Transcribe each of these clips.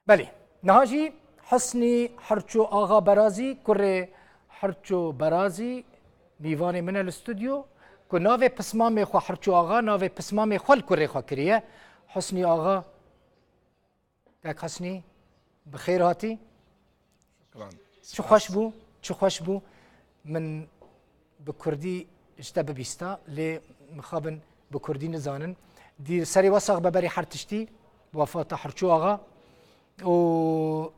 بله نهاجی حسنی حرچو آغا برازی کره حرچو برازی میوان من الاستودیو که ناو پسمام خو حرچو آغا ناو پسمام خال کره خو کریه حسنی آغا دک حسنی بخیر هاتی شكرا چو خوش بو من بكردي اشتبه بيستا لي مخابن بكردي نزانن دي سري وسخ ببري حرتشتي وفات حرچو آغا و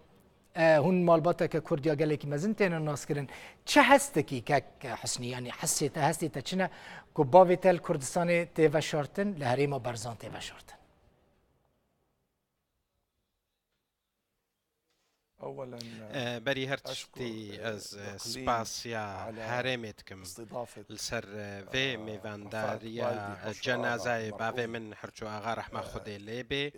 هون مالباتا ككرديا قالك مازنتين الناس كرن چه هستكي كك حسني يعني هستي تشنا كوباويتال كردستاني تيفا شارتن لهريما برزان تيفا شارتن اولا بري هرتشتي از سباسيا هرمتكم السر في ميفانداريا جنازة بافي من حرچو آغا رحمة خدي ليبي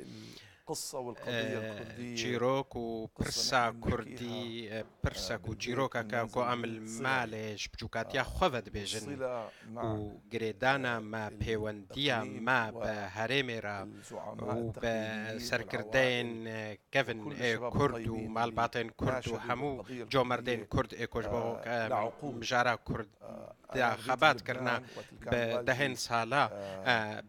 القصة والقضية الكردية جيروك وبرسا كردي برساك وجيروكا كاكو عمل مالش بجوكاتيا خوفد بيجن وقريدانا ما بيوانديا ما بهريميرا وبسركردين كيفن كرد ومالباطين كرد وحمو جو مردين كرد ايكوجبو مجارا كرد خبات كرنا بدهن سالا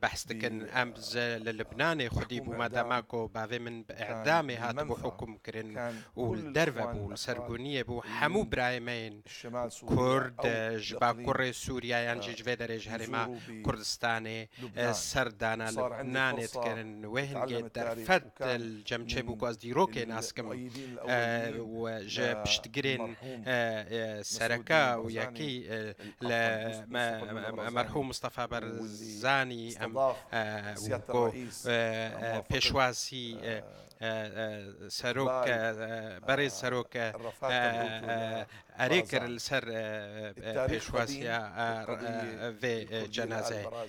بحثتكن امز للبناني خدي بوماداماكو بعض من اعدامي هات بو حكم كرن والدرفة بو السرقونية بو حمو برايمين كرد جبا كوري سوريا ينجي جفيدريج هرما كردستاني سردانا لبناني تكرن وهن جيد درفت الجمشي بو قاز ديروكي ناسكم وجبشتقرين سركا وياكي مرحوم مصطفى برزاني وكو بيشواسي سروك بريز سروك أريكر السر بيشواسيا في جنازة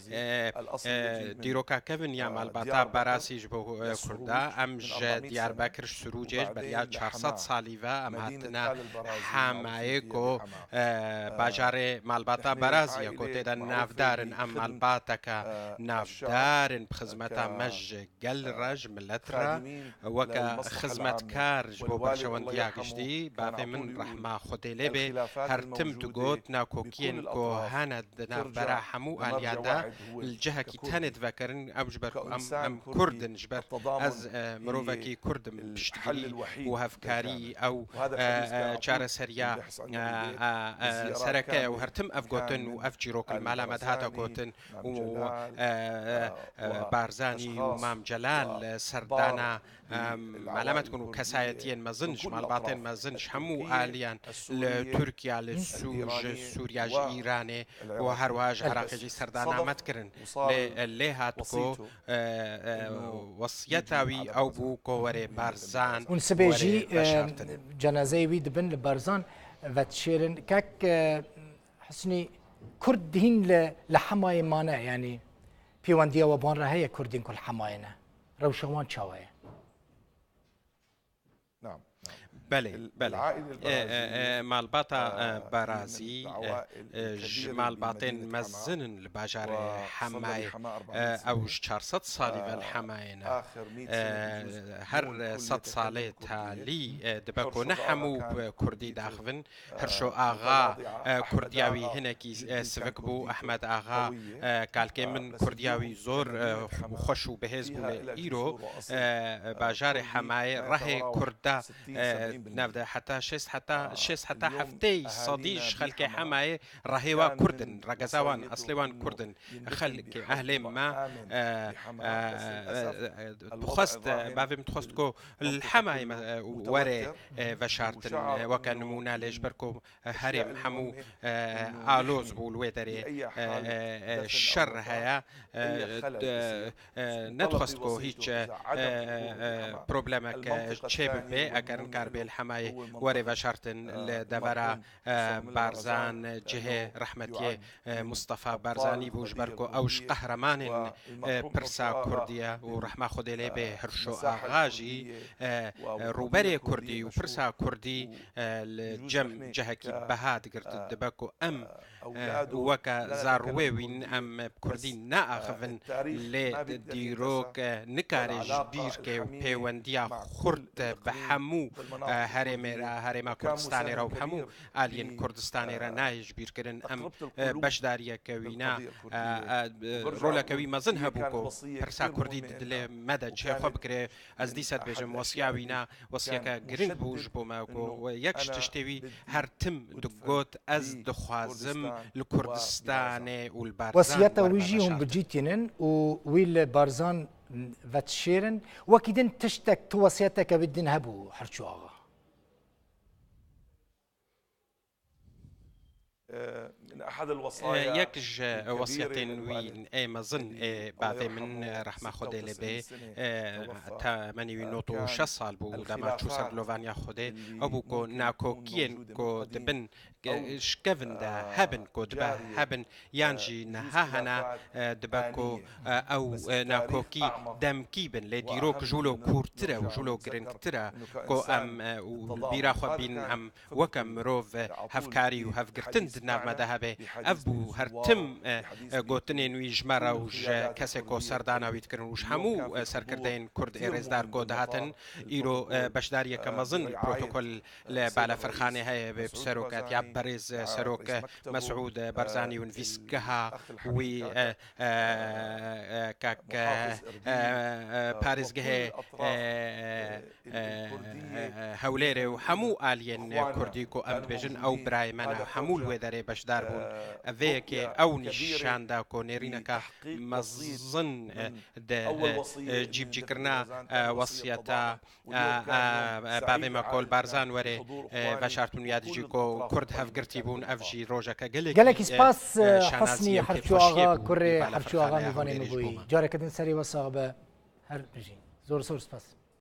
ديروكا كيفن يعمل باتا براسي جبو كردا أم ديار بكرش سروجيش بريا 400 صاليفا أم هاتنا حمايكو باجاري مالباتا برازي كوتي دا نافدارن أم مالباتاكا نافدارن بخزمتا مج قل رج ملترا وكا خزمة كارج بو برشوان دياغشتي بافي من رحمة خدي لبي هرتم تقوت ناكوكين كو هاند نافدارا حمو اليادا الجهة كي تاند فاكرن أم جبر أم كردن جبر از مروفاكي كرد بشتغلي وهفكاري أو جار سريا سركة وهرتم أفغوتن وأفجيروك المعلمات هاتا غوتن وبارزاني ومام جلال سردانا معلمات كونوا كسايتين ما زنش مال باطن ما زنش حمو آليان لتركيا للسوج سوريا إيراني وهرواج عراقي سردانا ما تكرن اللي هاتكو وصيتاوي أو بو كوري بارزان ونسبيجي جنازي ويدبن لبارزان فتشيرن كاك حسني كردين لحماية مانع يعني في وانديا وبان رهي كردين كل حماينا روشوان شوايه نعم بله مالباتا برازي مالباتين مزنن الباجار حماي او 400 صالي الحماينا هر 100 صالي تالي دبكو نحمو كردي داخفن هرشو اغا كردياوي هناكي سفكبو احمد اغا كالكي من كردياوي زور خوشو بهزبو ايرو باجار حماي راهي كردا نبدا حتى شيس حتى حفتي صديش خلك حماي راهيوا كردن رجزاوان اصليوان كردن خلك اهل ما بخست بافم تخستكو الحماي وري فشارتن وكان مونا ليش بركو هرم حمو الوز بولويتري الشر هيا نتخستكو هيك بروبلمك تشيب بي اكرن كاربي الحماية وريفا شارتن لدفرا بارزان جهة رحمتي مصطفى بارزاني بوجبركو اوش قهرمان برسا كردية ورحمة خدي لي به هرشو اغاجي روبري كردي وبرسا كردي الجم جهة كي بهاد قرت الدباكو ام وەکە زاڕوێوین ئەم کوردی نائەخڤن لێ دیرۆک نکارێژ بیرکێ و پەیوەندیە خورد بە هەموو هەرێمە کوردستانێرە و هەموو ئالین کوردستانێرە نایش بیرکردن ئەم بەشداریەکەوینا ڕۆلەکەوی مەزن هەبوو کۆ پرسا کوردی لێ مەدە چێخۆ بکرێ ئەس دیسەت بێژم وەسیاوینا وەسیەکە گرنگ بووش بۆمەکۆ یەک تشتێوی هەرتم دگۆت ئەس دخوازم لە کوردستانێ و وەسیەتە ویژی هەم بجیتێنن و وی لە بارزان ڤەتشێرن وەکیدن تشتێک تو وەسیەتەکە بدن هەبوو هەرچوو ئاغا یەکش وەسیەتێن وین ئێمەزن باێ من ڕەحمە خودێ لێ بێ تەمەنیوی 96 ساڵ بوو دەما چوو سەر لۆڤانیا خودێ ئەو بوو کۆ ناکۆکیên کۆ دبن شکەڤندا هەبن کۆ دبە هەبن یانجی نەها هەنا دبە کۆ ئەو ناکۆکی دەمکی بن لێ دیرۆک ژوولۆ کورتترە و ژوولۆ گرنگترە کۆ ئەم بیراخوا بین ئەم وەکە مرۆڤ هەفکاری و هەفگرتن ناومەدە هەبێ ئەف بوو هەرتم گوتنێ نوی ژمەرە و کەسێک کۆ سەرداناویت کردن وش هەموو سەرکردەین کورد ئێرێزدار کۆ دەهاتن ئیرۆ بەشداریەکە مەزن پرۆتۆکۆل لە بالەفرخانێ هەیە بێ سەرۆکات یا بەڕێز سەرۆک مەسعود بەرزانی و نویسگەها وی کاک پارێزگەهێ هەولێرێ و هەموو ئالین کوردی کۆ ئەم دبێژن ئەو برایمەنە هەموو لێ دەرێ بەشدار بوون ئەvەیەکێ ئەو نیشاندا کۆنێرینەکە مەزن جیبجیکردنا وەسیەتە بابێمە کۆل بارزان وەرێ بەشارتون یادیجی کۆ کورد هەفگرتی بوون ئەفژی ڕۆژەکە گەلێکی سپاس حەسنی هەرچوو ئاغا کوڕێ هەرچوو ئاغا میوانێ بووی جارێکە دن سەری وەساغ بە هەر بژین زۆر سپاس